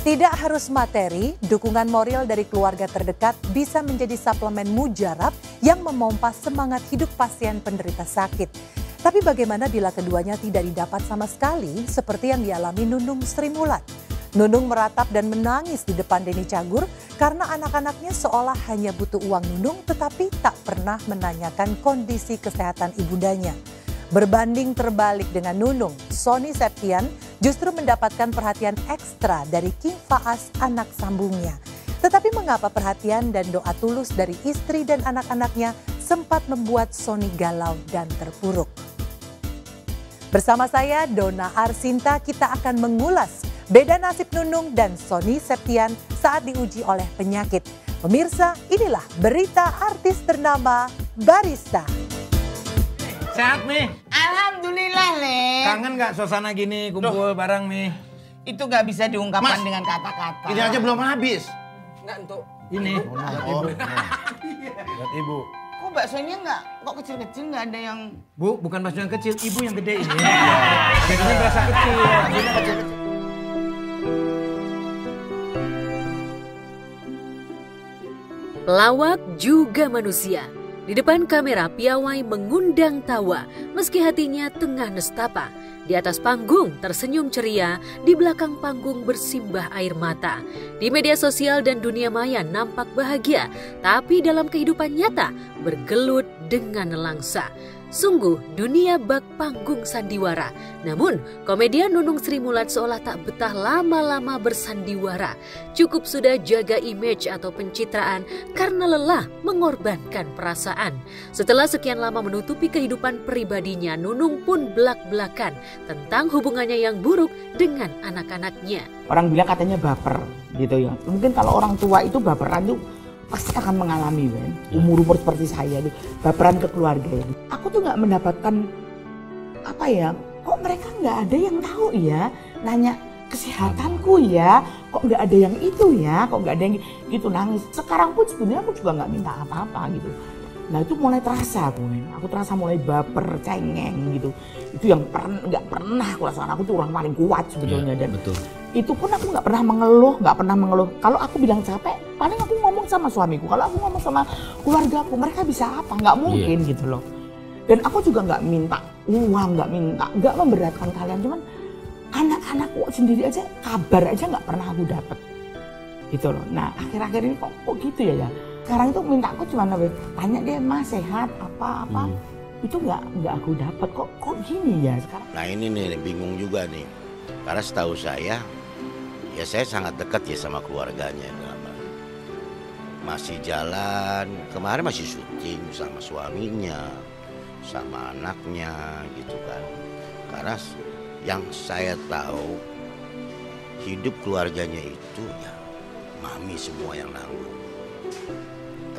Tidak harus materi, dukungan moral dari keluarga terdekat bisa menjadi suplemen mujarab yang memompa semangat hidup pasien penderita sakit. Tapi bagaimana bila keduanya tidak didapat sama sekali seperti yang dialami Nunung Sri Mulat? Nunung meratap dan menangis di depan Denny Cagur karena anak-anaknya seolah hanya butuh uang Nunung tetapi tak pernah menanyakan kondisi kesehatan ibundanya. Berbanding terbalik dengan Nunung, Sony Septian justru mendapatkan perhatian ekstra dari King Faas anak sambungnya. Tetapi mengapa perhatian dan doa tulus dari istri dan anak-anaknya sempat membuat Sony galau dan terpuruk? Bersama saya Dona Arsinta, kita akan mengulas beda nasib Nunung dan Sony Septian saat diuji oleh penyakit. Pemirsa, inilah berita artis ternama Barista. Sehat, Mi? Alhamdulillah, Le. Kangen gak suasana gini kumpul bareng, Mi? Itu gak bisa diungkapkan Mas, dengan kata-kata. ini aja belum habis. Enggak, untuk. Ini, buat Ibu. Buat Ibu. Kok baksonya enggak, kok kecil-kecil nggak ada yang... Bu, bukan bakso yang kecil, Ibu yang gede ini. Jadinya berasa kecil. Pelawak juga manusia. Di depan kamera piawai mengundang tawa meski hatinya tengah nestapa. Di atas panggung tersenyum ceria, di belakang panggung bersimbah air mata. Di media sosial dan dunia maya nampak bahagia, tapi dalam kehidupan nyata bergelut dengan nelangsa. Sungguh dunia bak panggung sandiwara. Namun komedian Nunung Sri Mulat seolah tak betah lama-lama bersandiwara. Cukup sudah jaga image atau pencitraan karena lelah mengorbankan perasaan. Setelah sekian lama menutupi kehidupan pribadinya, Nunung pun belak-belakan tentang hubungannya yang buruk dengan anak-anaknya. Orang bilang katanya baper gitu ya. Mungkin kalau orang tua itu baperan tuh pasti akan mengalami kan, umur-umur seperti saya nih, baperan ke keluarga ini. Aku tuh nggak mendapatkan apa ya, kok mereka nggak ada yang tahu ya, nanya kesehatanku ya, kok nggak ada yang itu ya, kok nggak ada yang gitu, nangis. Sekarang pun sebenarnya aku juga nggak minta apa-apa gitu. Nah itu mulai terasa aku terasa mulai baper, cengeng gitu. Itu yang nggak pernah aku rasakan, aku tuh orang paling kuat sebetulnya. Dan betul. Itu pun aku nggak pernah mengeluh. Kalau aku bilang capek, paling aku ngomong sama suamiku. Kalau aku ngomong sama keluargaku, mereka bisa apa? Nggak mungkin gitu loh. Dan aku juga nggak minta uang, nggak memberatkan kalian. Cuman anak-anakku sendiri aja, kabar aja nggak pernah aku dapat. Gitu loh. Nah akhir-akhir ini kok gitu ya. Sekarang itu minta aku cuma tanya deh, Mas sehat apa. Itu nggak aku dapat kok gini ya sekarang. Nah ini nih bingung juga nih. Karena setahu saya, ya saya sangat dekat ya sama keluarganya. Masih jalan, kemarin masih syuting sama suaminya, sama anaknya gitu kan. Karena yang saya tahu, hidup keluarganya itu ya mami semua yang nanggung.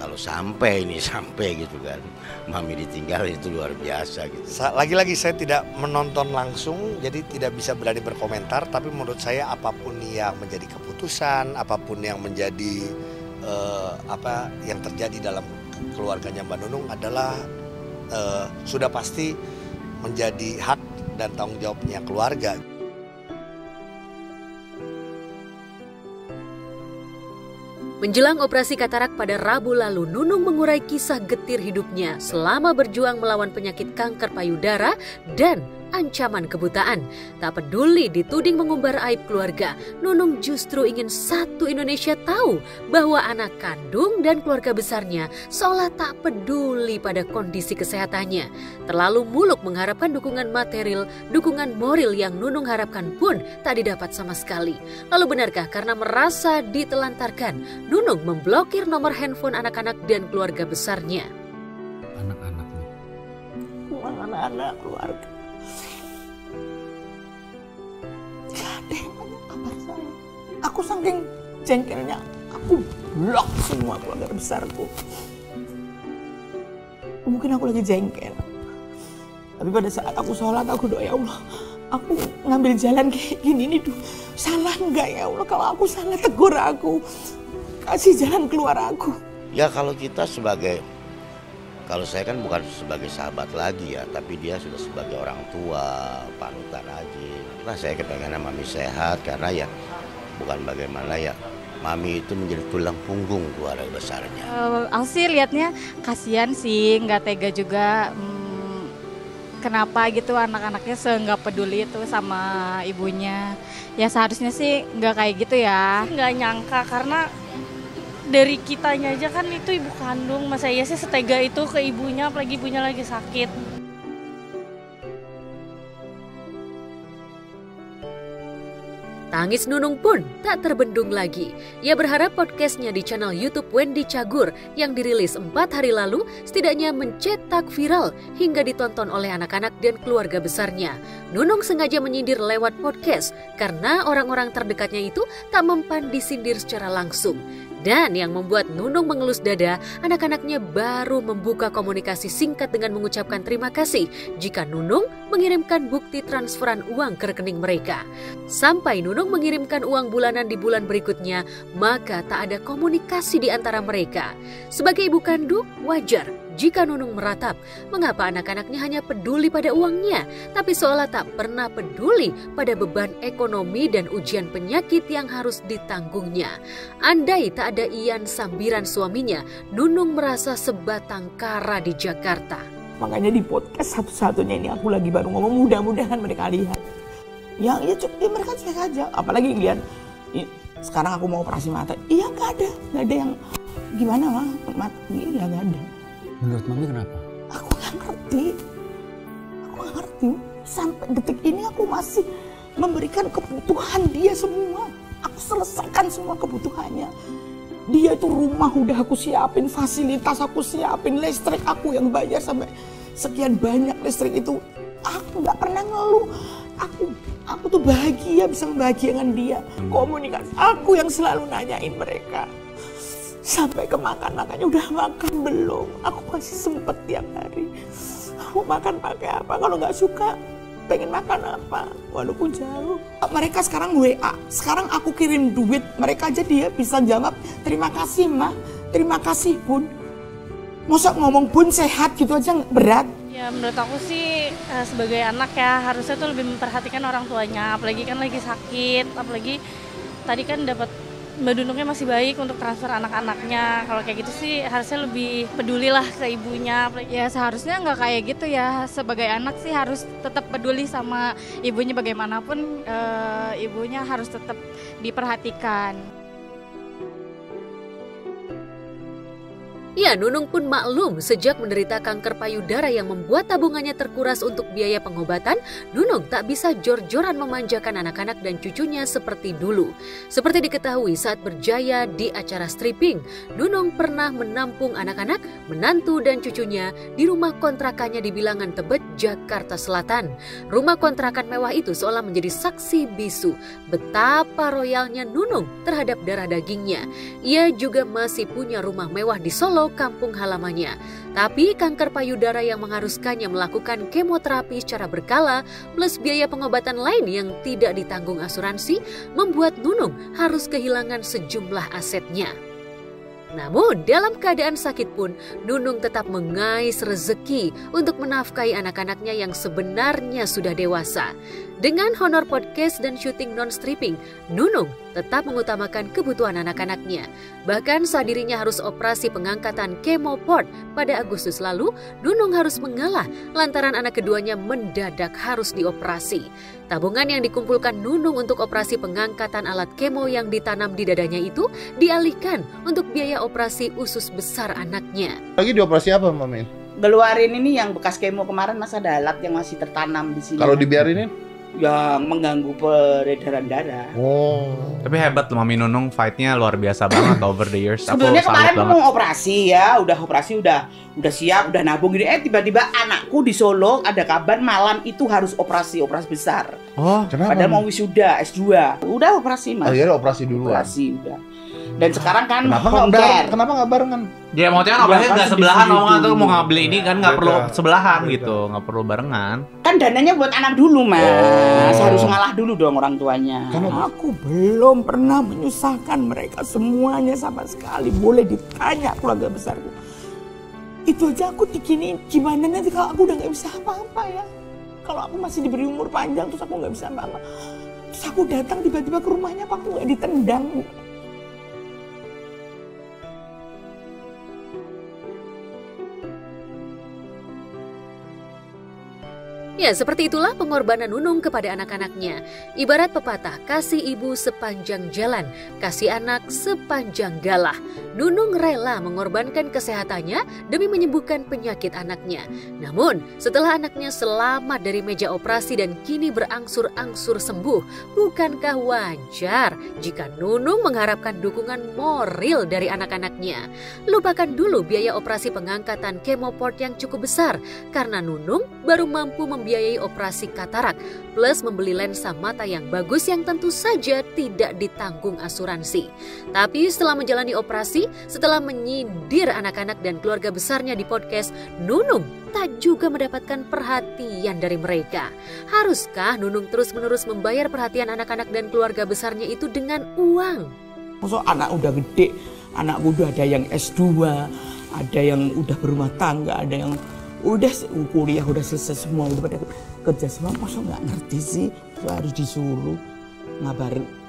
Kalau sampai gitu kan, mami ditinggal itu luar biasa gitu. Lagi-lagi saya tidak menonton langsung, jadi tidak bisa berani berkomentar. Tapi menurut saya apapun yang menjadi keputusan, apapun yang menjadi apa yang terjadi dalam keluarganya Mbak Nunung adalah sudah pasti menjadi hak dan tanggung jawabnya keluarga. Menjelang operasi katarak pada Rabu lalu, Nunung mengurai kisah getir hidupnya selama berjuang melawan penyakit kanker payudara dan ancaman kebutaan. Tak peduli dituding mengumbar aib keluarga, Nunung justru ingin satu Indonesia tahu bahwa anak kandung dan keluarga besarnya seolah tak peduli pada kondisi kesehatannya. Terlalu muluk mengharapkan dukungan material, dukungan moral yang Nunung harapkan pun tak didapat sama sekali. Lalu benarkah karena merasa ditelantarkan, Nunung memblokir nomor handphone anak-anak dan keluarga besarnya? Anak-anak keluarga. Gak ada yang nanya kabar saya. Aku saking jengkelnya, aku blok semua keluarga besarku. Mungkin aku lagi jengkel. Tapi pada saat aku sholat, aku doa, ya Allah, aku ngambil jalan kayak gini nih, salah enggak ya Allah? Kalau aku salah, tegur aku. Kasih jalan keluar aku. Ya kalau kita kalau saya kan bukan sebagai sahabat lagi ya, tapi dia sudah sebagai orang tua, panutan aja. Nah saya kepengen mami sehat karena ya bukan bagaimana ya. Mami itu menjadi tulang punggung keluarga besarnya. Aku sih lihatnya kasihan sih, nggak tega juga. Kenapa gitu anak-anaknya nggak peduli itu sama ibunya. Ya seharusnya sih nggak kayak gitu ya. Nggak nyangka karena dari kitanya aja kan itu ibu kandung. Masa iya sih setega itu ke ibunya, apalagi ibunya lagi sakit. Tangis Nunung pun tak terbendung lagi. Ia berharap podcastnya di channel YouTube Wendy Cagur yang dirilis 4 hari lalu setidaknya mencetak viral hingga ditonton oleh anak-anak dan keluarga besarnya. Nunung sengaja menyindir lewat podcast karena orang-orang terdekatnya itu tak mempan disindir secara langsung. Dan yang membuat Nunung mengelus dada, anak-anaknya baru membuka komunikasi singkat dengan mengucapkan terima kasih jika Nunung mengirimkan bukti transferan uang ke rekening mereka. Sampai Nunung mengirimkan uang bulanan di bulan berikutnya, maka tak ada komunikasi di antara mereka. Sebagai ibu kandung, wajar jika Nunung meratap mengapa anak-anaknya hanya peduli pada uangnya, tapi seolah tak pernah peduli pada beban ekonomi dan ujian penyakit yang harus ditanggungnya. Andai tak ada Ian sambiran suaminya, Nunung merasa sebatang kara di Jakarta. Makanya di podcast satu-satunya ini aku lagi baru ngomong, mudah-mudahan mereka lihat. Ya mereka cek aja, apalagi lihat sekarang aku mau operasi mata. Iya nggak ada yang gimana mah mata iya nggak ada. Menurut Mami kenapa? Aku nggak ngerti. Sampai detik ini aku masih memberikan kebutuhan dia semua. Aku selesaikan semua kebutuhannya. Dia itu rumah udah aku siapin, fasilitas aku siapin, listrik aku yang bayar sampai sekian banyak listrik itu. Aku nggak pernah ngeluh. Aku tuh bahagia bisa membahagiakan dia. Komunikasi aku yang selalu nanyain mereka. Sampai ke makan-makannya, udah makan belum? Aku masih sempet tiap hari. Aku makan pakai apa? Kalau nggak suka, pengen makan apa? Walaupun jauh. Mereka sekarang WA. Sekarang aku kirim duit. Mereka aja dia bisa jawab, terima kasih Ma, terima kasih Bun. Masa ngomong Bun sehat gitu aja berat. Ya menurut aku sih sebagai anak ya harusnya tuh lebih memperhatikan orang tuanya. Apalagi kan lagi sakit, apalagi tadi kan dapat Mbak Nunungnya masih baik untuk transfer anak-anaknya. Kalau kayak gitu sih harusnya lebih pedulilah ke ibunya. Ya seharusnya nggak kayak gitu ya. Sebagai anak sih harus tetap peduli sama ibunya, bagaimanapun ibunya harus tetap diperhatikan. Ya, Nunung pun maklum sejak menderita kanker payudara yang membuat tabungannya terkuras untuk biaya pengobatan, Nunung tak bisa jor-joran memanjakan anak-anak dan cucunya seperti dulu. Seperti diketahui saat berjaya di acara stripping, Nunung pernah menampung anak-anak, menantu dan cucunya di rumah kontrakannya di Bilangan Tebet, Jakarta Selatan. Rumah kontrakan mewah itu seolah menjadi saksi bisu betapa royalnya Nunung terhadap darah dagingnya. Ia juga masih punya rumah mewah di Solo, kampung halamannya. Tapi kanker payudara yang mengharuskannya melakukan kemoterapi secara berkala plus biaya pengobatan lain yang tidak ditanggung asuransi membuat Nunung harus kehilangan sejumlah asetnya. Namun dalam keadaan sakit pun Nunung tetap mengais rezeki untuk menafkahi anak-anaknya yang sebenarnya sudah dewasa. Dengan honor podcast dan syuting non-stripping, Nunung tetap mengutamakan kebutuhan anak-anaknya. Bahkan saat dirinya harus operasi pengangkatan kemoport pada Agustus lalu, Nunung harus mengalah lantaran anak keduanya mendadak harus dioperasi. Tabungan yang dikumpulkan Nunung untuk operasi pengangkatan alat kemo yang ditanam di dadanya itu dialihkan untuk biaya operasi usus besar anaknya. Lagi dioperasi apa, Mami? Ngeluarin ini yang bekas kemo kemarin, masa ada alat yang masih tertanam di sini. Kalau dibiarinin? Yang mengganggu peredaran darah. Oh. Tapi hebat loh Mami Nunung, fight-nya luar biasa banget over the years. Sebenarnya kemarin mau operasi ya, udah siap, udah nabung gitu. Tiba-tiba anakku di Solo ada kabar malam itu harus operasi besar. Oh, kenapa? Padahal mau wisuda S2. Udah operasi, Mas. Oh iya, operasi duluan. Operasi udah. Dan sekarang kan kenapa nggak barengan? Ya maksudnya kan operasi nggak sebelahan, omongan tuh mau ngambil ini kan nggak perlu sebelahan gitu, nggak perlu barengan. Kan dananya buat anak dulu, Mas. Harus ngalah dulu dong orang tuanya. Aku belum pernah menyusahkan mereka semuanya sama sekali. Boleh ditanya keluarga besarku. Itu aja aku diginiin, gimana nanti kalau aku udah nggak bisa apa-apa ya? Kalau aku masih diberi umur panjang terus aku nggak bisa apa-apa. Terus Pas aku datang tiba-tiba ke rumahnya, Pak, aku nggak ditendang. Ya, seperti itulah pengorbanan Nunung kepada anak-anaknya. Ibarat pepatah, kasih ibu sepanjang jalan, kasih anak sepanjang galah. Nunung rela mengorbankan kesehatannya demi menyembuhkan penyakit anaknya. Namun, setelah anaknya selamat dari meja operasi dan kini berangsur-angsur sembuh, bukankah wajar jika Nunung mengharapkan dukungan moral dari anak-anaknya? Lupakan dulu biaya operasi pengangkatan kemoport yang cukup besar, karena Nunung baru mampu membiayai operasi katarak plus membeli lensa mata yang bagus yang tentu saja tidak ditanggung asuransi. Tapi setelah menjalani operasi, setelah menyindir anak-anak dan keluarga besarnya di podcast, Nunung tak juga mendapatkan perhatian dari mereka. Haruskah Nunung terus-menerus membayar perhatian anak-anak dan keluarga besarnya itu dengan uang? Maksud anak udah gede, anakku udah ada yang S2, ada yang udah berumah tangga, ada yang udah kuliah, udah selesai semua, udah pada kerja semua. Masa nggak ngerti sih, harus disuruh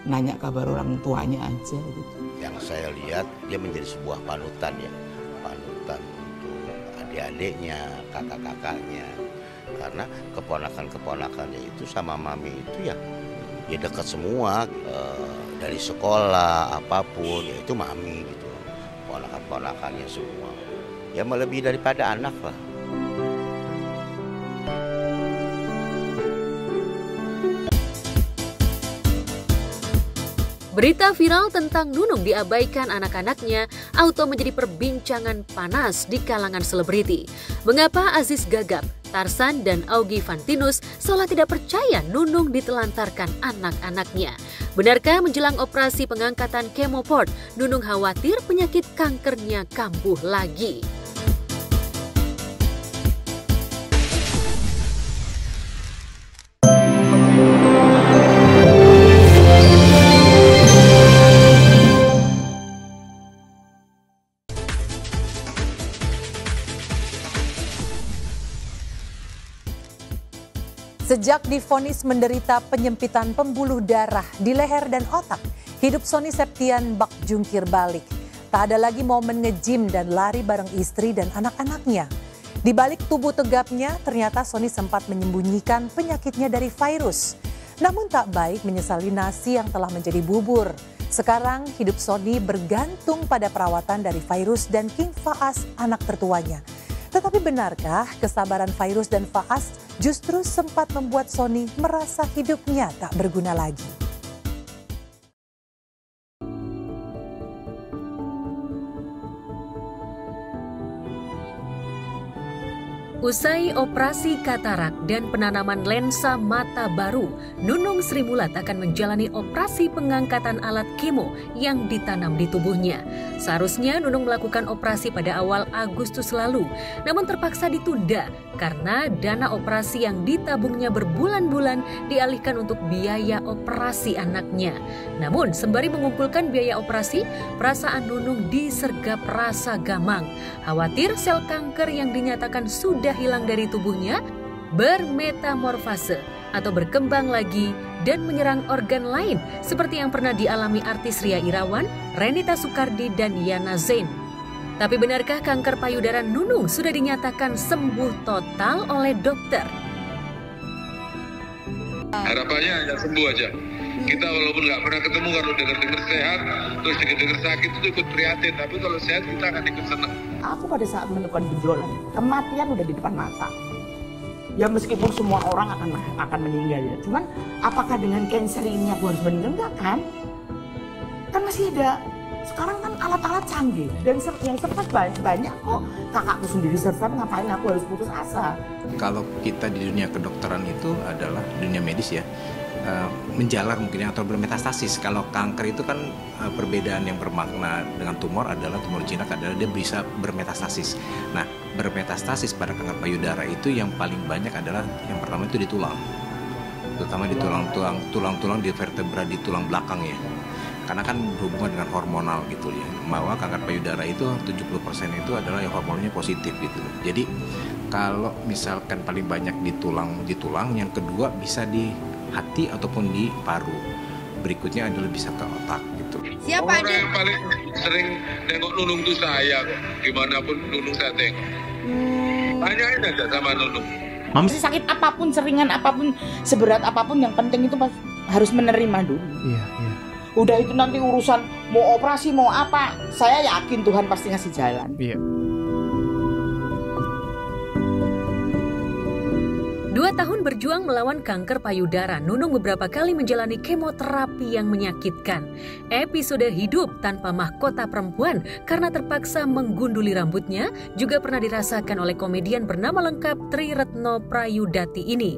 nanya kabar orang tuanya aja gitu. Yang saya lihat dia menjadi sebuah panutan ya, panutan untuk adik-adiknya, kakak-kakaknya, karena keponakan-keponakannya itu sama mami itu ya dekat semua, dari sekolah apapun ya itu mami gitu, ponakan-ponakannya semua ya melebihi daripada anak lah. Berita viral tentang Nunung diabaikan anak-anaknya auto menjadi perbincangan panas di kalangan selebriti. Mengapa Aziz Gagap, Tarsan, dan Augie Fantinus seolah tidak percaya Nunung ditelantarkan anak-anaknya? Benarkah menjelang operasi pengangkatan kemoport, Nunung khawatir penyakit kankernya kambuh lagi? Sejak divonis menderita penyempitan pembuluh darah di leher dan otak, hidup Sony Septian bak jungkir balik. Tak ada lagi momen nge-gym dan lari bareng istri dan anak-anaknya. Di balik tubuh tegapnya, ternyata Sony sempat menyembunyikan penyakitnya dari virus. Namun tak baik menyesali nasi yang telah menjadi bubur. Sekarang hidup Sony bergantung pada perawatan dari virus dan King Faas, anak tertuanya. Tetapi benarkah kesabaran Virus dan Faas justru sempat membuat Sony merasa hidupnya tak berguna lagi? Usai operasi katarak dan penanaman lensa mata baru, Nunung Sri Mulat akan menjalani operasi pengangkatan alat kemo yang ditanam di tubuhnya. Seharusnya Nunung melakukan operasi pada awal Agustus lalu, namun terpaksa ditunda karena dana operasi yang ditabungnya berbulan-bulan dialihkan untuk biaya operasi anaknya. Namun sembari mengumpulkan biaya operasi, perasaan Nunung disergap rasa gamang. Khawatir sel kanker yang dinyatakan sudah hilang dari tubuhnya bermetamorfase atau berkembang lagi dan menyerang organ lain seperti yang pernah dialami artis Ria Irawan, Renita Soekardi, dan Yana Zain. Tapi benarkah kanker payudara Nunung sudah dinyatakan sembuh total oleh dokter? Harapannya hanya sembuh aja. Kita walaupun nggak pernah ketemu, kalau dengar sehat, terus dengar sakit itu ikut prihatin. Tapi kalau sehat kita akan ikut senang. Aku pada saat menemukan benjolan, kematian udah di depan mata. Ya meskipun semua orang akan meninggal ya. Cuman apakah dengan cancer ini aku harus meninggal? Enggak kan? Kan masih ada. Sekarang kan alat-alat canggih dan yang sempat banyak kok. Kakakku sendiri servan, ngapain aku harus putus asa? Kalau kita di dunia kedokteran itu adalah dunia medis ya, menjalar mungkin atau bermetastasis. Kalau kanker itu kan perbedaan yang bermakna dengan tumor adalah tumor jinak adalah dia bisa bermetastasis. Nah, bermetastasis pada kanker payudara itu yang paling banyak adalah yang pertama itu di tulang, terutama di tulang-tulang di vertebra di tulang belakang ya. Karena kan berhubungan dengan hormonal gitu ya. Bahwa kanker payudara itu 70% itu adalah yang hormonnya positif gitu. Jadi kalau misalkan paling banyak di tulang, yang kedua bisa di hati ataupun di paru. Berikutnya adalah bisa ke otak gitu. Siapa orang yang paling sering nengok Nunung tuh saya kok. Dimanapun Nunung saya tengok. Tanyain aja sama Nunung. Sakit apapun, seringan apapun, seberat apapun, yang penting itu harus menerima dulu. Iya. Udah itu nanti urusan mau operasi mau apa, saya yakin Tuhan pasti ngasih jalan. Iya. 2 tahun berjuang melawan kanker payudara, Nunung beberapa kali menjalani kemoterapi yang menyakitkan. Episode hidup tanpa mahkota perempuan karena terpaksa menggunduli rambutnya juga pernah dirasakan oleh komedian bernama lengkap Tri Retno Prayudati ini.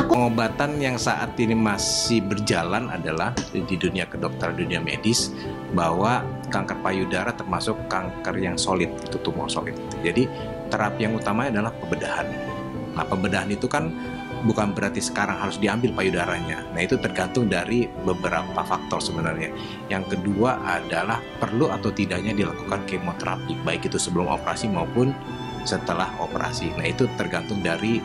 Pengobatan yang saat ini masih berjalan adalah di dunia kedokteran, dunia medis, bahwa kanker payudara termasuk kanker yang solid, itu tumor solid. Jadi terapi yang utama adalah pembedahan. Nah, pembedahan itu kan bukan berarti sekarang harus diambil payudaranya. Nah, itu tergantung dari beberapa faktor sebenarnya. Yang kedua adalah perlu atau tidaknya dilakukan kemoterapi, baik itu sebelum operasi maupun setelah operasi. Nah, itu tergantung dari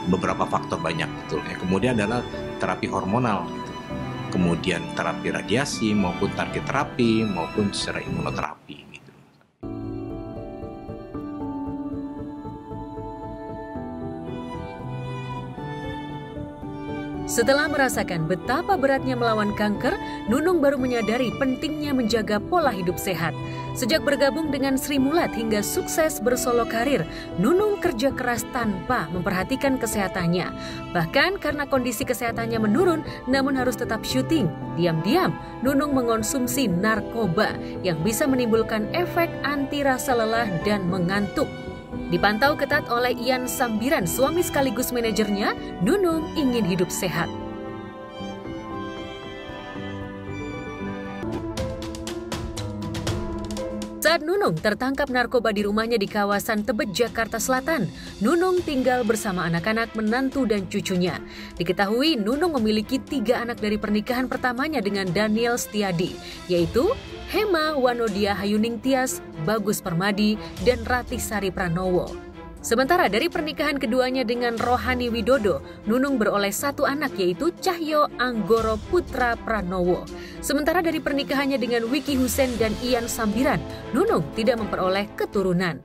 beberapa faktor banyak gitu. Yang kemudian adalah terapi hormonal gitu. Kemudian terapi radiasi maupun target terapi maupun secara imunoterapi. Setelah merasakan betapa beratnya melawan kanker, Nunung baru menyadari pentingnya menjaga pola hidup sehat. Sejak bergabung dengan Sri Mulat hingga sukses bersolo karir, Nunung kerja keras tanpa memperhatikan kesehatannya. Bahkan karena kondisi kesehatannya menurun, namun harus tetap syuting. Diam-diam, Nunung mengonsumsi narkoba yang bisa menimbulkan efek anti rasa lelah dan mengantuk. Dipantau ketat oleh Ian Sambiran, suami sekaligus manajernya, Nunung ingin hidup sehat. Saat Nunung tertangkap narkoba di rumahnya di kawasan Tebet, Jakarta Selatan, Nunung tinggal bersama anak-anak, menantu dan cucunya. Diketahui Nunung memiliki 3 anak dari pernikahan pertamanya dengan Daniel Setiadi, yaitu Hema Wanodia Hayuning Tias, Bagus Permadi, dan Ratih Sari Pranowo. Sementara dari pernikahan keduanya dengan Rohani Widodo, Nunung beroleh 1 anak yaitu Cahyo Anggoro Putra Pranowo. Sementara dari pernikahannya dengan Wiki Husen dan Ian Sambiran, Nunung tidak memperoleh keturunan.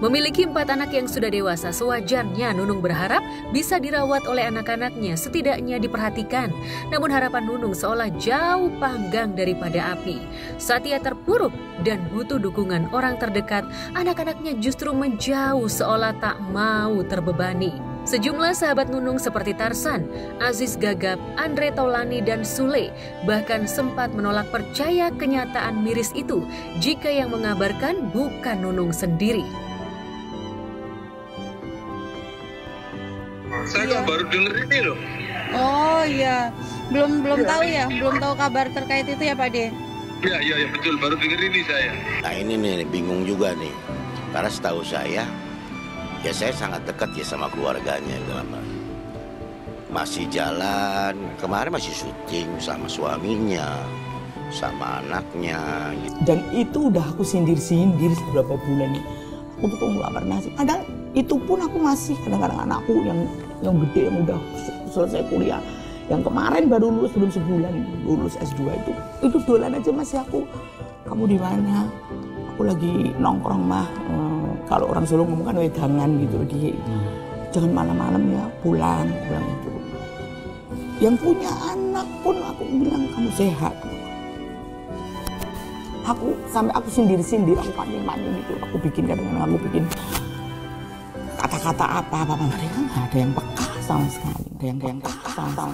Memiliki 4 anak yang sudah dewasa, sewajarnya Nunung berharap bisa dirawat oleh anak-anaknya, setidaknya diperhatikan. Namun harapan Nunung seolah jauh panggang daripada api. Saat ia terpuruk dan butuh dukungan orang terdekat, anak-anaknya justru menjauh seolah tak mau terbebani. Sejumlah sahabat Nunung seperti Tarsan, Aziz Gagap, Andre Taulani, dan Sule bahkan sempat menolak percaya kenyataan miris itu jika yang mengabarkan bukan Nunung sendiri. Saya kok baru denger ini loh. Oh iya, belum tahu ya, belum tahu kabar terkait itu ya Pak De. Iya betul, baru denger ini saya. Nah ini nih bingung juga nih, karena setahu saya, ya saya sangat dekat ya sama keluarganya, masih jalan, kemarin masih syuting sama suaminya, sama anaknya. Gitu. Dan itu udah aku sindir-sindir beberapa bulan. Aku tuh kok nggak pernah sih. Kadang itu pun aku masih kadang-kadang anakku yang gede yang udah selesai kuliah, yang kemarin baru lulus belum sebulan lulus S2 itu dolan aja masih aku. Kamu di mana? Aku lagi nongkrong mah. Kalau orang Solo ngomong kan wedangan gitu di. Jangan malam-malam ya, pulang itu. Yang punya anak pun aku bilang kamu sehat. Aku sampai aku sindir-sindir, aku panik-panik gitu. Aku bikin kadang-kadang aku bikin kata-kata apa mereka nggak ada yang peka sama sekali, ada yang peka sama.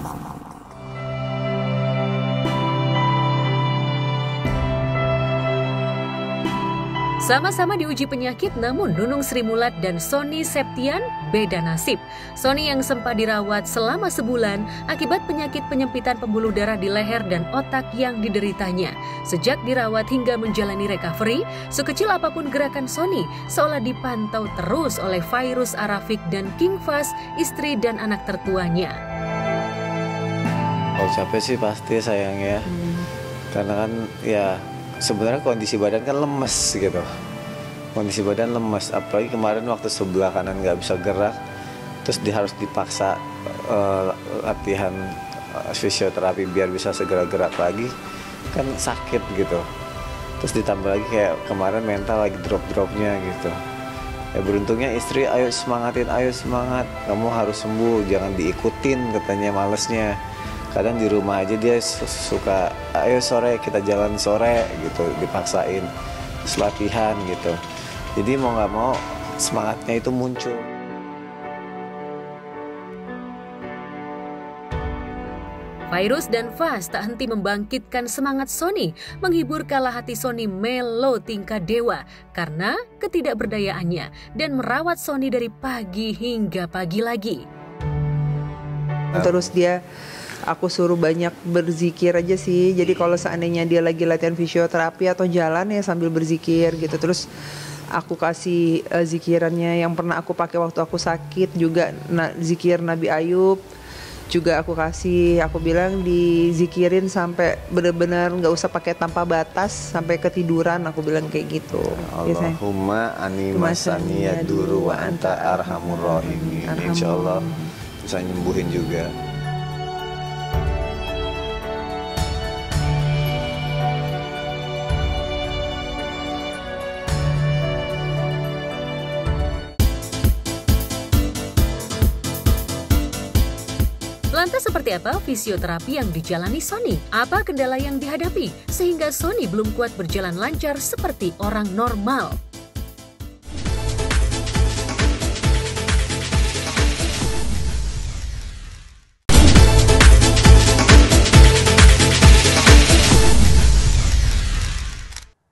Sama-sama diuji penyakit, namun Nunung Sri Mulat dan Sony Septian beda nasib. Sony yang sempat dirawat selama sebulan akibat penyakit penyempitan pembuluh darah di leher dan otak yang dideritanya. Sejak dirawat hingga menjalani recovery, sekecil apapun gerakan Sony seolah dipantau terus oleh Virus Arafik dan King Fas, istri dan anak tertuanya. Kalau capek sih pasti sayang ya, karena kan ya sebenarnya kondisi badan kan lemes gitu. Kondisi badan lemes, apalagi kemarin waktu sebelah kanan nggak bisa gerak, terus harus dipaksa latihan fisioterapi biar bisa segera gerak lagi, kan sakit gitu. Terus ditambah lagi kayak kemarin mental lagi drop-dropnya gitu. Ya beruntungnya istri, ayo semangatin, ayo semangat, kamu harus sembuh, jangan diikutin katanya malesnya. Kadang di rumah aja dia suka, ayo sore kita jalan sore gitu, dipaksain, terus latihan gitu. Jadi mau nggak mau semangatnya itu muncul. Fairuz dan Faz tak henti membangkitkan semangat Sony, menghibur kala hati Sony melo tingkah dewa karena ketidakberdayaannya dan merawat Sony dari pagi hingga pagi lagi. Terus aku suruh banyak berzikir aja sih. Jadi kalau seandainya dia lagi latihan fisioterapi atau jalan ya sambil berzikir gitu. Terus aku kasih zikirannya yang pernah aku pakai waktu aku sakit juga, zikir Nabi Ayub. Juga aku kasih, aku bilang dizikirin sampai benar-benar nggak usah pakai tanpa batas sampai ketiduran, aku bilang kayak gitu. Allahumma animasani yaduru wa anta arhamur rahimin. Insyaallah bisa nyembuhin juga. Lantas seperti apa fisioterapi yang dijalani Sony? Apa kendala yang dihadapi sehingga Sony belum kuat berjalan lancar seperti orang normal?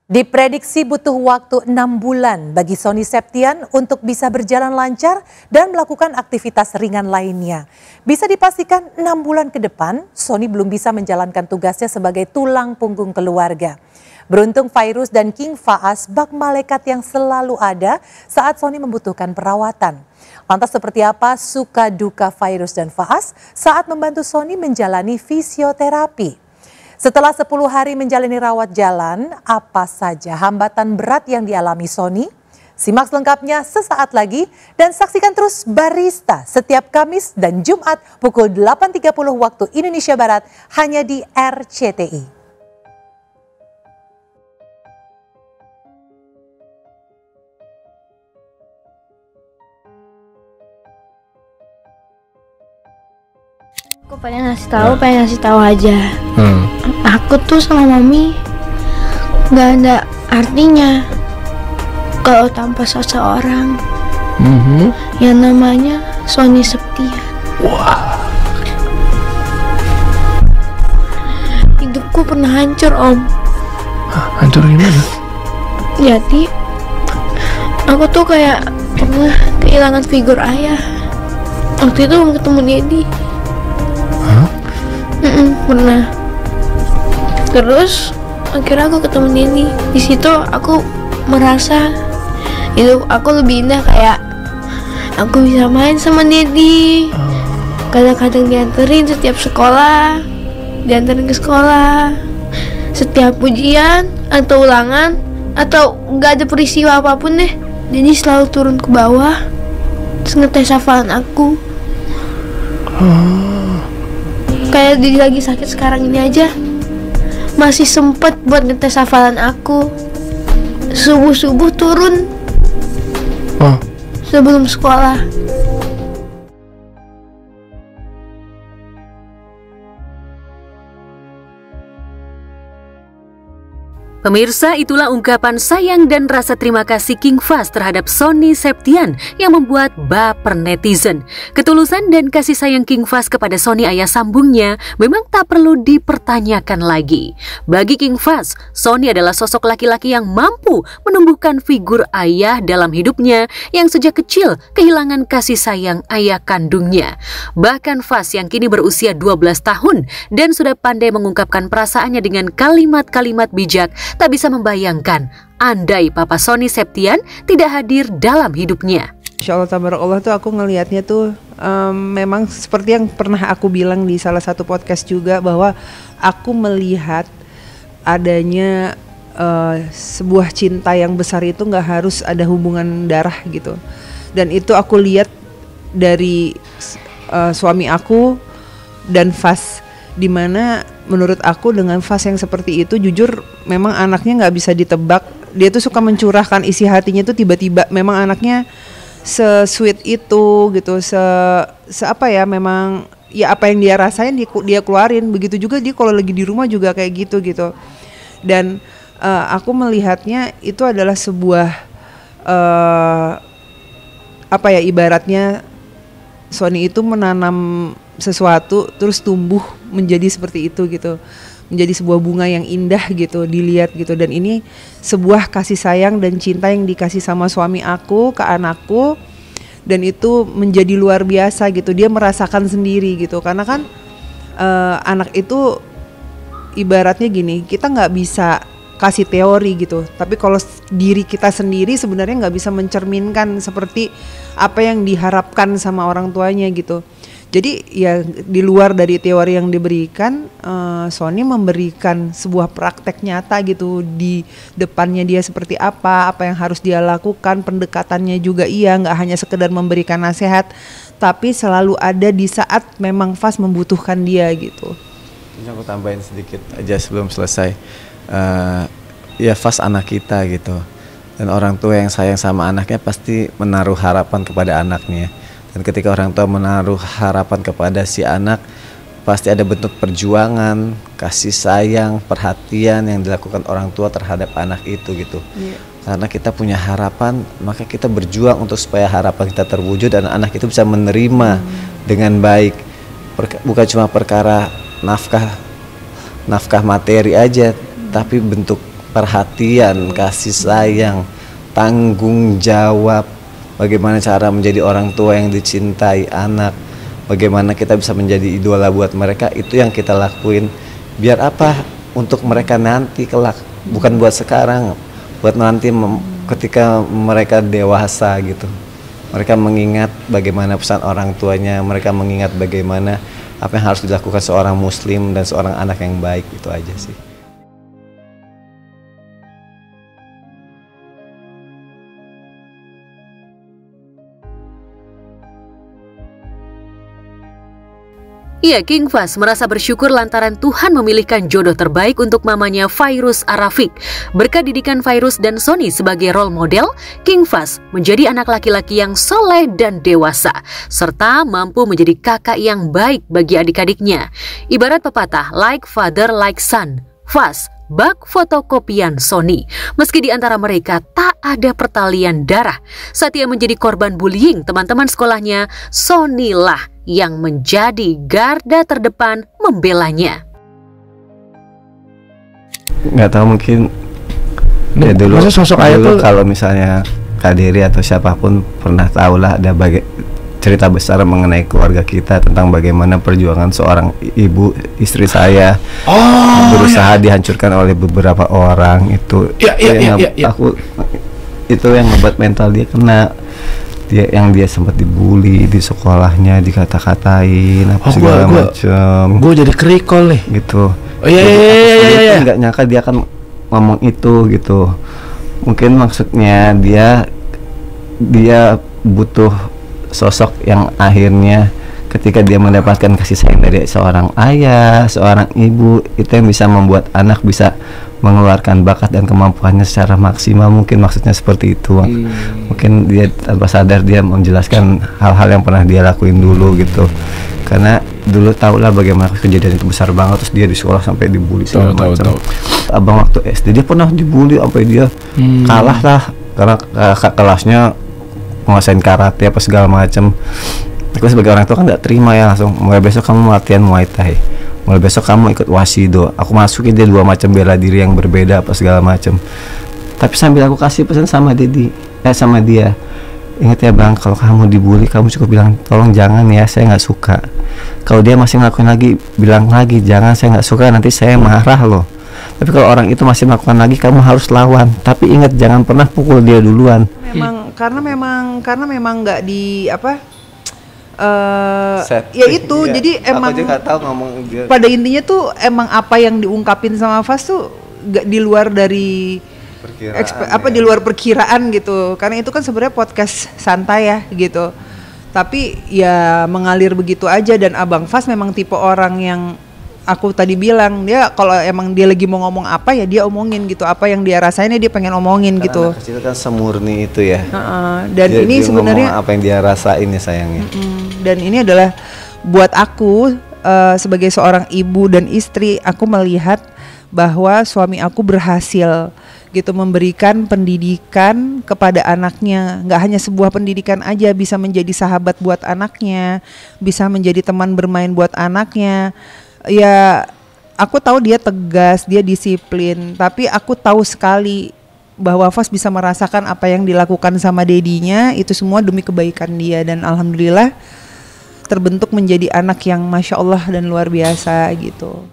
Diprediksi butuh waktu 6 bulan bagi Sony Septian untuk bisa berjalan lancar dan melakukan aktivitas ringan lainnya. Bisa dipastikan 6 bulan ke depan, Sony belum bisa menjalankan tugasnya sebagai tulang punggung keluarga. Beruntung Fairuz dan King Faas bak malaikat yang selalu ada saat Sony membutuhkan perawatan. Lantas seperti apa suka duka Fairuz dan Faas saat membantu Sony menjalani fisioterapi? Setelah 10 hari menjalani rawat jalan, apa saja hambatan berat yang dialami Sony? Simak selengkapnya sesaat lagi dan saksikan terus Barista setiap Kamis dan Jumat pukul 8.30 waktu Indonesia Barat hanya di RCTI. Aku pengen ngasih tahu aja. Aku tuh sama mami nggak ada artinya kalau tanpa seseorang yang namanya Sony Septian. Wah. Hidupku pernah hancur, Om. Hancur gimana? Jadi aku tuh kayak pernah kehilangan figur ayah. Waktu itu belum ketemu Dedi. Pernah. Terus akhirnya aku ketemu Dedi. Di situ aku merasa hidup aku lebih indah, kayak aku bisa main sama Dedi. Kadang-kadang dianterin setiap sekolah, dianterin ke sekolah. Setiap ujian atau ulangan atau nggak ada peristiwa apapun deh, Dedi selalu turun ke bawah terus ngetes hafalan aku. Kayak Dedi lagi sakit sekarang ini aja masih sempet buat ngetes hafalan aku. Subuh-subuh turun sebelum sekolah. Pemirsa, itulah ungkapan sayang dan rasa terima kasih King Faas terhadap Sony Septian yang membuat baper netizen. Ketulusan dan kasih sayang King Faas kepada Sony ayah sambungnya memang tak perlu dipertanyakan lagi. Bagi King Faas, Sony adalah sosok laki-laki yang mampu menumbuhkan figur ayah dalam hidupnya yang sejak kecil kehilangan kasih sayang ayah kandungnya. Bahkan Faas yang kini berusia 12 tahun dan sudah pandai mengungkapkan perasaannya dengan kalimat-kalimat bijak, tak bisa membayangkan andai Papa Sony Septian tidak hadir dalam hidupnya. Insya Allah tabarakallah tuh aku ngelihatnya tuh memang seperti yang pernah aku bilang di salah satu podcast juga, bahwa aku melihat adanya sebuah cinta yang besar itu nggak harus ada hubungan darah gitu. Dan itu aku lihat dari suami aku dan Fas, dimana menurut aku dengan Fas yang seperti itu jujur memang anaknya nggak bisa ditebak. Dia tuh suka mencurahkan isi hatinya tuh tiba-tiba. Memang anaknya se-sweet itu gitu, apa ya, memang ya apa yang dia rasain dia keluarin. Begitu juga dia kalau lagi di rumah juga kayak gitu. Dan aku melihatnya itu adalah sebuah apa ya, ibaratnya Sony itu menanam sesuatu terus tumbuh menjadi seperti itu gitu, menjadi sebuah bunga yang indah gitu dilihat gitu. Dan ini sebuah kasih sayang dan cinta yang dikasih sama suami aku ke anakku, dan itu menjadi luar biasa gitu. Dia merasakan sendiri gitu, karena kan anak itu ibaratnya gini, kita nggak bisa kasih teori gitu, tapi kalau diri kita sendiri sebenarnya nggak bisa mencerminkan seperti apa yang diharapkan sama orang tuanya gitu. Jadi ya di luar dari teori yang diberikan, Sony memberikan sebuah praktek nyata gitu di depannya dia seperti apa yang harus dia lakukan, pendekatannya juga nggak hanya sekedar memberikan nasihat, tapi selalu ada di saat memang Fas membutuhkan dia gitu. Bisa aku tambahin sedikit aja sebelum selesai. Ya Fas anak kita gitu, dan orang tua yang sayang sama anaknya pasti menaruh harapan kepada anaknya. Dan ketika orang tua menaruh harapan kepada si anak, pasti ada bentuk perjuangan, kasih sayang, perhatian yang dilakukan orang tua terhadap anak itu gitu. Karena kita punya harapan, maka kita berjuang untuk supaya harapan kita terwujud dan anak itu bisa menerima dengan baik. Bukan cuma perkara nafkah materi aja, tapi bentuk perhatian, kasih sayang, tanggung jawab, bagaimana cara menjadi orang tua yang dicintai anak, bagaimana kita bisa menjadi idola buat mereka. Itu yang kita lakuin. Biar apa? Untuk mereka nanti kelak, bukan buat sekarang, buat nanti ketika mereka dewasa gitu. Mereka mengingat bagaimana pesan orang tuanya, mereka mengingat bagaimana apa yang harus dilakukan seorang muslim dan seorang anak yang baik. Itu aja sih. Iya, King Fas merasa bersyukur lantaran Tuhan memilihkan jodoh terbaik untuk mamanya Fairuz Ar-Rafiq. Berkat didikan Fairuz dan Sony sebagai role model, King Fas menjadi anak laki-laki yang soleh dan dewasa, serta mampu menjadi kakak yang baik bagi adik-adiknya. Ibarat pepatah, like father like son, Fas bak fotokopian Sony. Meski di antara mereka tak ada pertalian darah, saat ia menjadi korban bullying teman-teman sekolahnya, Sony lah yang menjadi garda terdepan membelanya. Nggak tahu, mungkin ya dulu sosok ayah tuh kalau misalnya Kak Dery atau siapapun pernah tahu lah ada cerita besar mengenai keluarga kita, tentang bagaimana perjuangan seorang ibu, istri saya berusaha dihancurkan oleh beberapa orang. Itu aku itu yang membuat mental dia kena. Dia sempat dibully di sekolahnya, dikata-katain apa segala macam. Gue jadi kerikol nih gitu. Iya. Nggak nyangka dia akan ngomong itu gitu. Mungkin maksudnya dia butuh sosok yang akhirnya ketika dia mendapatkan kasih sayang dari seorang ayah, seorang ibu, itu yang bisa membuat anak bisa mengeluarkan bakat dan kemampuannya secara maksimal. Mungkin maksudnya seperti itu. Mungkin dia tanpa sadar dia menjelaskan hal-hal yang pernah dia lakuin dulu gitu. Karena dulu tahulah bagaimana kejadian itu besar banget, terus dia di sekolah sampai dibully segala macam. Abang waktu SD dia pernah dibully sampai dia kalah lah karena kakak kelasnya menguasain karate apa segala macam. Aku sebagai orang tua kan nggak terima ya, langsung mulai besok kamu latihan Muay Thai, mulai besok kamu ikut Wasido. Aku masukin dia 2 macam bela diri yang berbeda apa segala macam. Tapi sambil aku kasih pesan sama sama dia, ingat ya bang, kalau kamu dibully kamu cukup bilang tolong jangan ya, saya nggak suka. Kalau dia masih ngelakuin lagi, bilang lagi jangan, saya nggak suka, nanti saya marah loh. Tapi kalau orang itu masih melakukan lagi, kamu harus lawan. Tapi ingat jangan pernah pukul dia duluan. Karena memang nggak di apa? Ya itu, jadi emang aku juga tahu ngomong dia. Pada intinya tuh emang apa yang diungkapin sama Fas tuh di luar dari di luar perkiraan gitu. Karena itu kan sebenarnya podcast santai ya gitu. Tapi ya mengalir begitu aja, dan Abang Fas memang tipe orang yang aku tadi bilang, dia kalau emang dia lagi mau ngomong apa ya dia omongin gitu, apa yang dia rasainnya dia pengen omongin. Karena gitu. Anak kecil kan semurni itu ya. Dan ini sebenarnya apa yang dia rasain ya sayangnya. Dan ini adalah buat aku sebagai seorang ibu dan istri, aku melihat bahwa suami aku berhasil gitu memberikan pendidikan kepada anaknya. Nggak hanya sebuah pendidikan aja, bisa menjadi sahabat buat anaknya, bisa menjadi teman bermain buat anaknya. Ya aku tahu dia tegas, dia disiplin, tapi aku tahu sekali bahwa Fas bisa merasakan apa yang dilakukan sama dedinya itu semua demi kebaikan dia, dan alhamdulillah terbentuk menjadi anak yang masya Allah dan luar biasa gitu.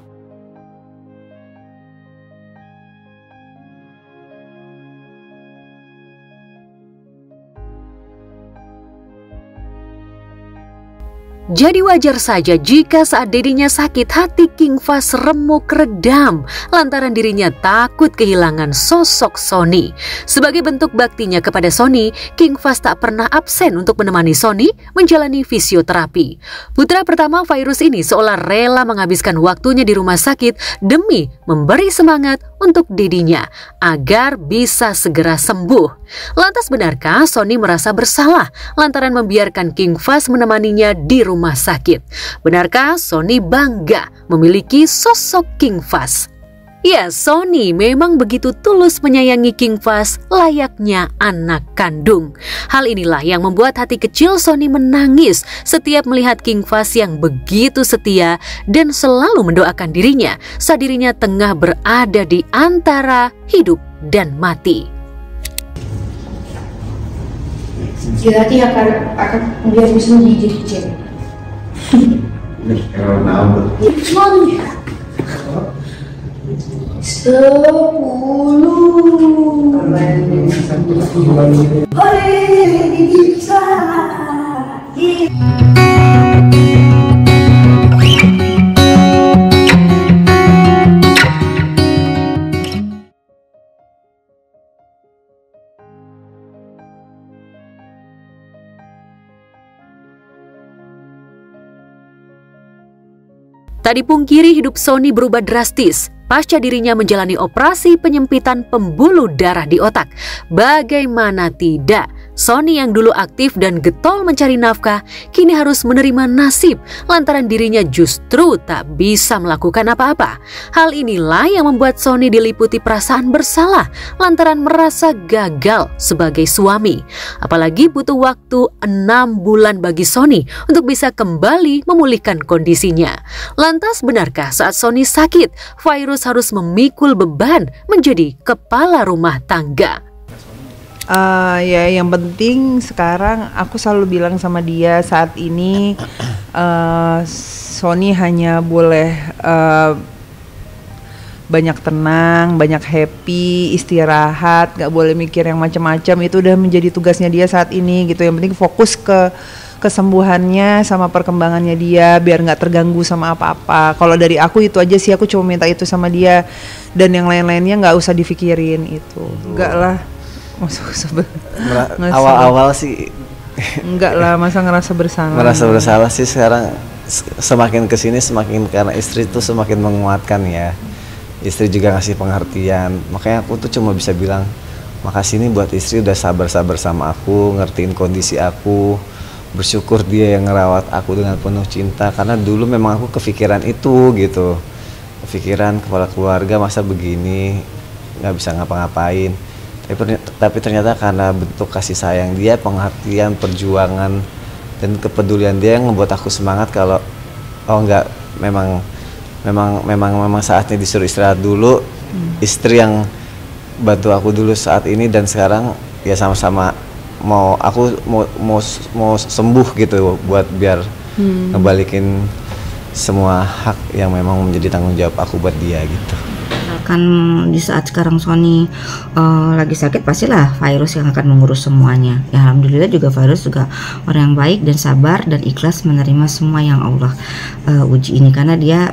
Jadi wajar saja jika saat dedinya sakit hati King Fas remuk redam lantaran dirinya takut kehilangan sosok Sony. Sebagai bentuk baktinya kepada Sony, King Fas tak pernah absen untuk menemani Sony menjalani fisioterapi. Putra pertama Fairuz ini seolah rela menghabiskan waktunya di rumah sakit demi memberi semangat untuk dedinya agar bisa segera sembuh. Lantas benarkah Sony merasa bersalah lantaran membiarkan King Fas menemaninya di rumah sakit? Benarkah Sony bangga memiliki sosok King Fas? Ya, Sony memang begitu tulus menyayangi King Fas layaknya anak kandung. Hal inilah yang membuat hati kecil Sony menangis setiap melihat King Fas yang begitu setia dan selalu mendoakan dirinya saat dirinya tengah berada di antara hidup dan mati. Jadi akan biar bisa jadi kecil. Tak dipungkiri hidup Sony berubah drastis pasca dirinya menjalani operasi penyempitan pembuluh darah di otak. Bagaimana tidak, Sony yang dulu aktif dan getol mencari nafkah kini harus menerima nasib lantaran dirinya justru tak bisa melakukan apa-apa. Hal inilah yang membuat Sony diliputi perasaan bersalah lantaran merasa gagal sebagai suami. Apalagi butuh waktu 6 bulan bagi Sony untuk bisa kembali memulihkan kondisinya. Lantas benarkah saat Sony sakit, Fairuz harus memikul beban menjadi kepala rumah tangga? Ya yang penting sekarang aku selalu bilang sama dia saat ini Sony hanya boleh banyak tenang, banyak happy, istirahat, gak boleh mikir yang macam-macam. Itu udah menjadi tugasnya dia saat ini gitu. Yang penting fokus ke kesembuhannya sama perkembangannya dia biar nggak terganggu sama apa-apa. Kalau dari aku itu aja sih, aku cuma minta itu sama dia, dan yang lain-lainnya nggak usah dipikirin itu. Enggak lah, awal-awal sih enggak lah, masa ngerasa bersalah. Merasa bersalah sih sekarang semakin kesini semakin, karena istri tuh semakin menguatkan ya. Istri juga ngasih pengertian, makanya aku tuh cuma bisa bilang makasih nih buat istri udah sabar-sabar sama aku, ngertiin kondisi aku. Bersyukur dia yang ngerawat aku dengan penuh cinta, karena dulu memang aku kepikiran itu gitu, kepikiran kepala keluarga masa begini nggak bisa ngapa-ngapain. Tapi ternyata karena bentuk kasih sayang dia, pengertian, perjuangan dan kepedulian dia yang membuat aku semangat kalau enggak, memang saatnya disuruh istirahat dulu. Istri yang bantu aku dulu saat ini, dan sekarang ya sama-sama mau sembuh gitu, buat biar ngebalikin semua hak yang memang menjadi tanggung jawab aku buat dia gitu. Kan di saat sekarang Sony lagi sakit, pastilah Fairuz yang akan mengurus semuanya. Ya alhamdulillah juga Fairuz juga orang yang baik dan sabar dan ikhlas menerima semua yang Allah uji ini, karena dia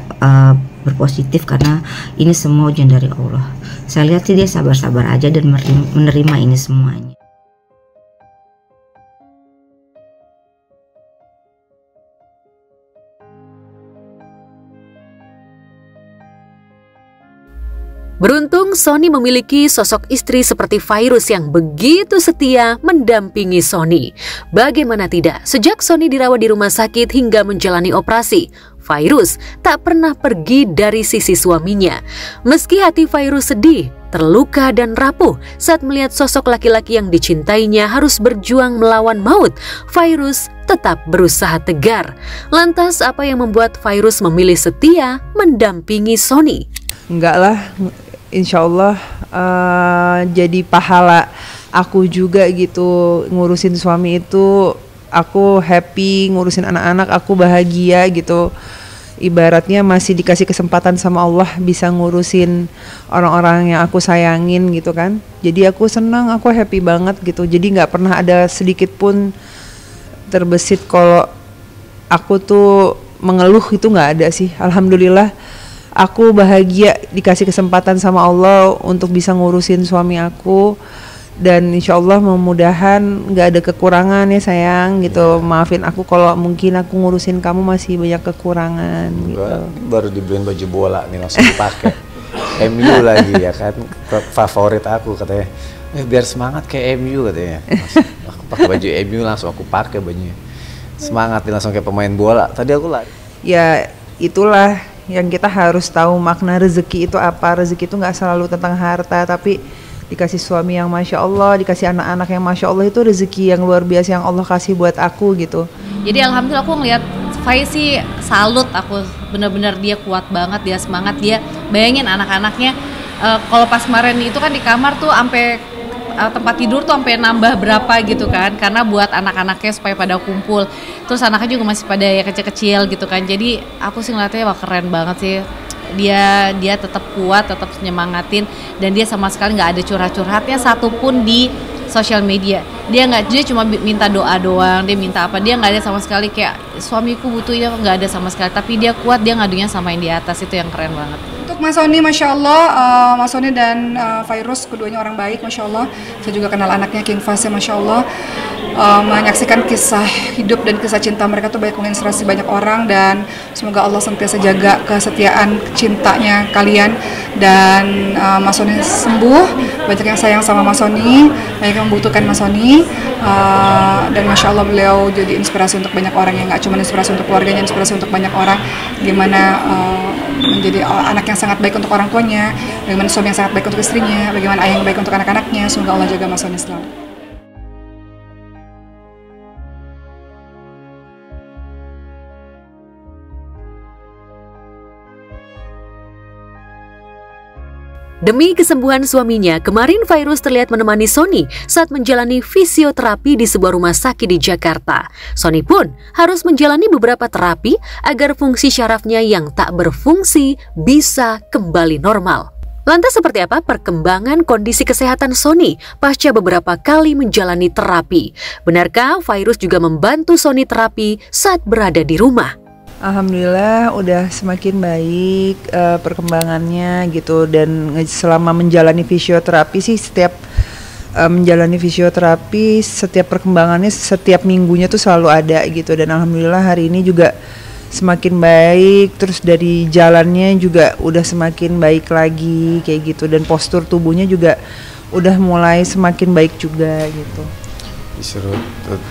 berpositif karena ini semua ujian dari Allah. Saya lihat sih dia sabar-sabar aja dan menerima ini semuanya. Beruntung Sony memiliki sosok istri seperti Fairuz yang begitu setia mendampingi Sony. Bagaimana tidak, sejak Sony dirawat di rumah sakit hingga menjalani operasi, Fairuz tak pernah pergi dari sisi suaminya. Meski hati Fairuz sedih, terluka dan rapuh saat melihat sosok laki-laki yang dicintainya harus berjuang melawan maut, Fairuz tetap berusaha tegar. Lantas apa yang membuat Fairuz memilih setia mendampingi Sony? Enggak lah, insya Allah jadi pahala aku juga gitu. Ngurusin suami itu aku happy, ngurusin anak-anak aku bahagia gitu. Ibaratnya masih dikasih kesempatan sama Allah bisa ngurusin orang-orang yang aku sayangin gitu kan. Jadi aku senang, aku happy banget gitu. Jadi nggak pernah ada sedikit pun terbesit kalau aku tuh mengeluh, itu nggak ada sih. Alhamdulillah aku bahagia dikasih kesempatan sama Allah untuk bisa ngurusin suami aku. Dan insya Allah mudah-mudahan nggak ada kekurangan ya sayang gitu. Maafin aku kalau mungkin aku ngurusin kamu masih banyak kekurangan gitu. Baru dibeliin baju bola nih langsung dipakai. MU lagi ya kan, favorit aku katanya. Biar semangat kayak MU katanya. Aku pakai baju MU langsung aku pakai bajunya. Semangat nih langsung kayak pemain bola. Tadi aku lari. Ya itulah yang kita harus tahu makna rezeki itu apa. Rezeki itu nggak selalu tentang harta, tapi dikasih suami yang Masya Allah, dikasih anak-anak yang Masya Allah, itu rezeki yang luar biasa yang Allah kasih buat aku gitu. Jadi alhamdulillah aku ngeliat Fai sih salut aku, bener-bener dia kuat banget, dia semangat, dia bayangin anak-anaknya kalau pas kemarin itu kan di kamar tuh sampai tempat tidur tuh sampai nambah berapa gitu kan, karena buat anak-anaknya supaya pada kumpul. Terus anaknya juga masih pada ya kecil-kecil gitu kan. Jadi aku sih ngeliatnya wah keren banget sih. Dia tetap kuat, tetap nyemangatin, dan dia sama sekali nggak ada curhat-curhatnya satupun di sosial media. Dia cuma minta doa doang, dia minta apa, dia nggak ada sama sekali kayak suamiku butuh ya, nggak ada sama sekali. Tapi dia kuat, dia ngadunya sama yang di atas, itu yang keren banget. Untuk Mas Sony, Masya Allah, Mas Sony dan Fairuz keduanya orang baik, Masya Allah. Saya juga kenal anaknya King Fas ya, Masya Allah. Menyaksikan kisah hidup dan kisah cinta mereka tuh banyak menginspirasi banyak orang, dan semoga Allah senantiasa jaga kesetiaan cintanya kalian, dan Mas Sony sembuh, banyak yang sayang sama Mas Sony, banyak yang membutuhkan Mas Sony, dan Masya Allah beliau jadi inspirasi untuk banyak orang, yang nggak cuma inspirasi untuk keluarganya, inspirasi untuk banyak orang, gimana menjadi anak yang sangat baik untuk orang tuanya, bagaimana suami yang sangat baik untuk istrinya, bagaimana ayah yang baik untuk anak-anaknya. Semoga Allah jaga Mas Sony selalu. Demi kesembuhan suaminya, kemarin Fairuz terlihat menemani Sony saat menjalani fisioterapi di sebuah rumah sakit di Jakarta. Sony pun harus menjalani beberapa terapi agar fungsi syarafnya yang tak berfungsi bisa kembali normal. Lantas seperti apa perkembangan kondisi kesehatan Sony pasca beberapa kali menjalani terapi? Benarkah Fairuz juga membantu Sony terapi saat berada di rumah? Alhamdulillah udah semakin baik perkembangannya gitu, dan selama menjalani fisioterapi sih setiap menjalani fisioterapi setiap perkembangannya setiap minggunya tuh selalu ada gitu, dan alhamdulillah hari ini juga semakin baik, terus dari jalannya juga udah semakin baik lagi kayak gitu, dan postur tubuhnya juga udah mulai semakin baik juga gitu. Disuruh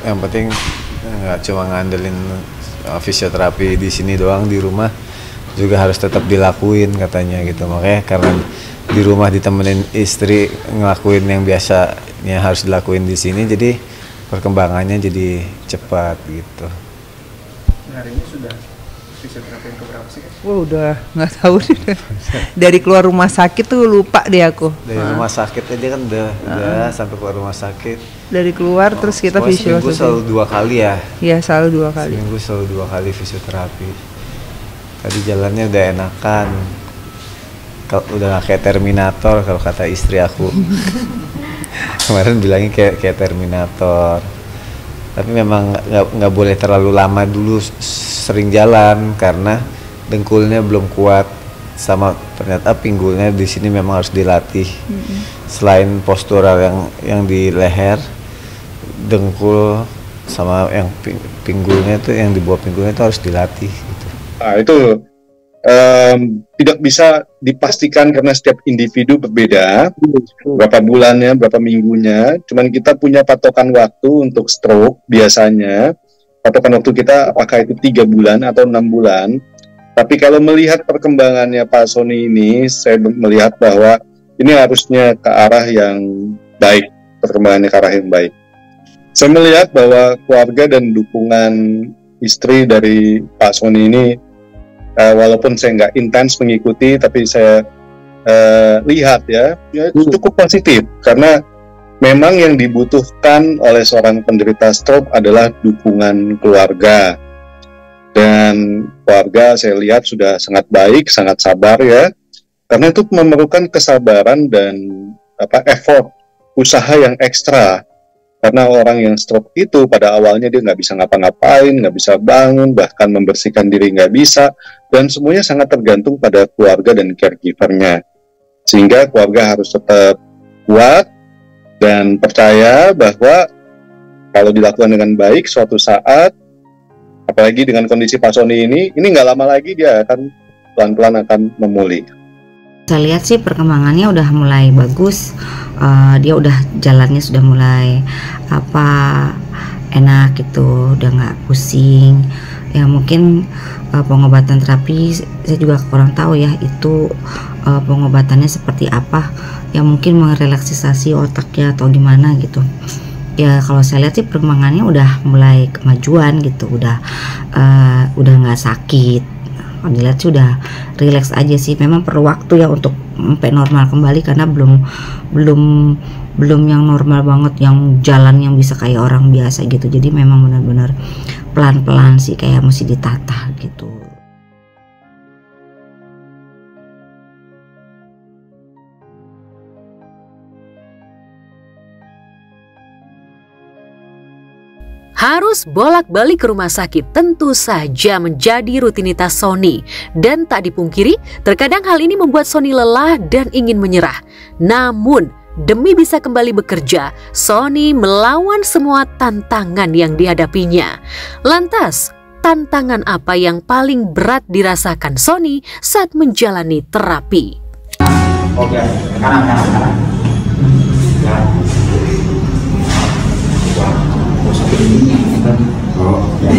yang penting nggak cuma ngandelin fisioterapi di sini doang, di rumah juga harus tetap dilakuin katanya gitu. Makanya karena di rumah ditemenin istri ngelakuin yang biasanya harus dilakuin di sini, jadi perkembangannya jadi cepat gitu. Hari ini sudah fisioterapi yang keberapa sih? Wah udah nggak tahu deh. Dari keluar rumah sakit tuh lupa deh aku. Dari rumah sakit aja kan udah sampai keluar rumah sakit. Dari keluar terus kita fisioterapi. Seminggu selalu 2 kali ya? Iya selalu 2 kali. Seminggu selalu 2 kali fisioterapi. Tadi jalannya udah enakan. Udah gak kayak Terminator kalau kata istri aku. Kemarin bilangnya kayak Terminator. Tapi memang nggak boleh terlalu lama dulu sering jalan karena dengkulnya belum kuat sama ternyata pinggulnya di sini memang harus dilatih. Selain postural yang di leher, dengkul sama yang pinggulnya itu, yang di bawah pinggulnya itu harus dilatih gitu. Nah, itu tidak bisa dipastikan karena setiap individu berbeda, berapa bulannya, berapa minggunya. Cuman kita punya patokan waktu untuk stroke biasanya. Patokan waktu kita apakah itu 3 bulan atau 6 bulan. Tapi kalau melihat perkembangannya Pak Sony ini, saya melihat bahwa ini harusnya ke arah yang baik, perkembangannya ke arah yang baik. Saya melihat bahwa keluarga dan dukungan istri dari Pak Sony ini, walaupun saya nggak intens mengikuti, tapi saya lihat ya cukup positif, karena memang yang dibutuhkan oleh seorang penderita stroke adalah dukungan keluarga. Dan keluarga saya lihat sudah sangat baik, sangat sabar ya, karena itu memerlukan kesabaran dan effort, usaha yang ekstra. Karena orang yang stroke itu pada awalnya dia nggak bisa ngapa-ngapain, nggak bisa bangun, bahkan membersihkan diri nggak bisa, dan semuanya sangat tergantung pada keluarga dan caregivernya. Sehingga keluarga harus tetap kuat dan percaya bahwa kalau dilakukan dengan baik, suatu saat, apalagi dengan kondisi Pak Sony ini nggak lama lagi dia akan pelan-pelan akan memulih. Saya lihat sih perkembangannya udah mulai bagus, dia udah jalannya sudah mulai enak gitu, udah nggak pusing. Ya mungkin pengobatan terapi saya juga kurang tahu ya itu pengobatannya seperti apa. Ya mungkin merelaksasi otaknya atau gimana gitu. Ya kalau saya lihat sih perkembangannya udah mulai kemajuan gitu, udah nggak sakit. Kalau dilihat sih udah relax aja sih. Memang perlu waktu ya untuk sampai normal kembali, karena belum yang normal banget, yang jalan yang bisa kayak orang biasa gitu. Jadi memang benar-benar pelan-pelan sih, kayak mesti ditata gitu. Harus bolak-balik ke rumah sakit tentu saja menjadi rutinitas Sony. Dan tak dipungkiri, terkadang hal ini membuat Sony lelah dan ingin menyerah. Namun, demi bisa kembali bekerja, Sony melawan semua tantangan yang dihadapinya. Lantas, tantangan apa yang paling berat dirasakan Sony saat menjalani terapi? Oke, kanan. Oh, ya.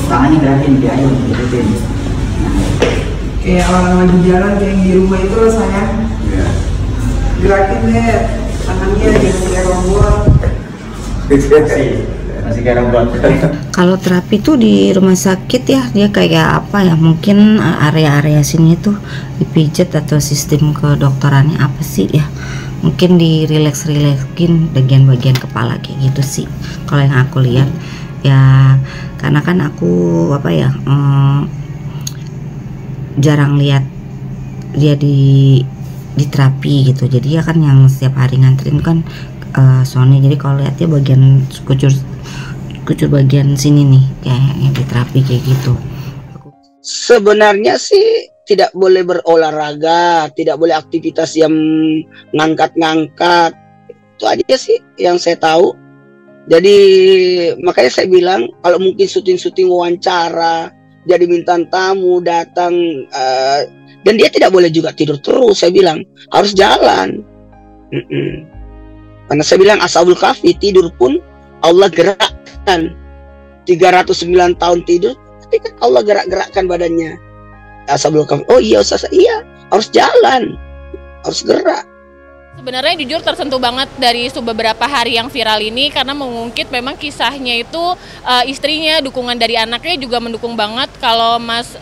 Tangannya gerakin, ayo gerakin. Kayak orang lagi jalan kayak di rumah itu sayang. Ya. Gerakin deh tangannya, jangan kayak robot. Masih kayak robot. Kalau terapi tuh di rumah sakit ya, dia kayak apa ya, mungkin area-area sini tuh dipijat atau sistem kedokterannya apa sih ya, mungkin dirileks-rilekin bagian-bagian kepala kayak gitu sih kalau yang aku lihat ya. Karena kan aku jarang lihat dia di terapi gitu, jadi ya kan yang setiap hari nganterin kan Sony. Jadi kalau lihat dia bagian kucur bagian sini nih kayak yang di terapi kayak gitu. Sebenarnya sih tidak boleh berolahraga, tidak boleh aktivitas yang ngangkat-ngangkat. Itu aja sih yang saya tahu. Jadi makanya saya bilang kalau mungkin syuting-syuting wawancara, jadi bintang tamu datang, dan dia tidak boleh juga tidur terus. Saya bilang harus jalan. Karena saya bilang Ashabul Kahfi tidur pun Allah gerakkan. 309 tahun tidur, tapi kan Allah gerak-gerakkan badannya. Ashabul Kahfi, oh iya Ustaz, iya harus jalan, harus gerak. Sebenarnya jujur tersentuh banget dari beberapa hari yang viral ini, karena mengungkit memang kisahnya itu istrinya, dukungan dari anaknya juga mendukung banget kalau Mas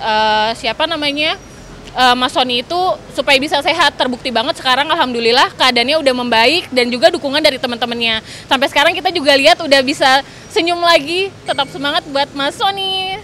Mas Sony itu supaya bisa sehat. Terbukti banget sekarang alhamdulillah keadaannya udah membaik, dan juga dukungan dari teman-temannya. Sampai sekarang kita juga lihat udah bisa senyum lagi. Tetap semangat buat Mas Sony.